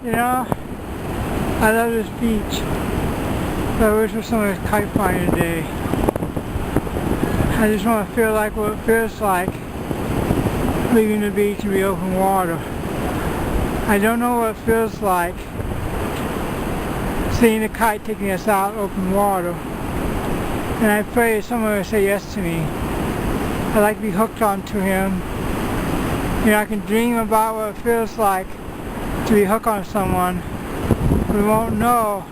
You know, I love this beach, but I wish there was somebody kite flying today. I just want to feel like what it feels like leaving the beach and be open water. I don't know what it feels like seeing a kite taking us out open water. And I pray someone will say yes to me. I'd like to be hooked onto him. You know, I can dream about what it feels like to be hooked on someone. We won't know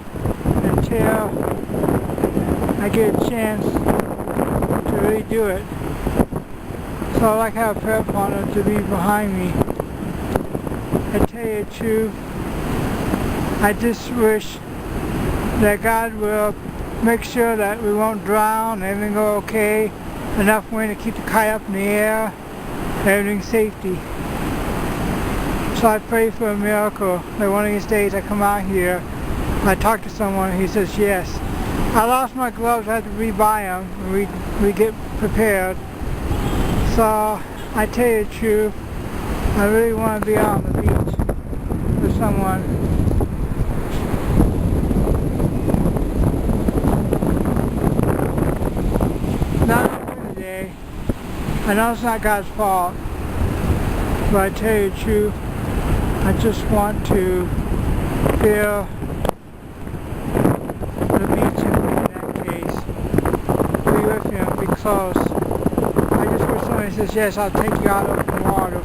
until I get a chance to really do it. So I'd like to have a prayer partner to be behind me. I tell you the truth, I just wish that God will make sure that we won't drown, everything go okay, enough wind to keep the kite up in the air, everything's safety. So I pray for a miracle that one of these days I come out here, I talk to someone, he says yes. I lost my gloves, I had to re-buy them, and we get prepared. So I tell you the truth, I really want to be out on the beach with someone. Not today. I know it's not God's fault, but I tell you the truth, I just want to feel the beach in that case. Be with him, be close. I just wish somebody says, yes, I'll take you out of the water.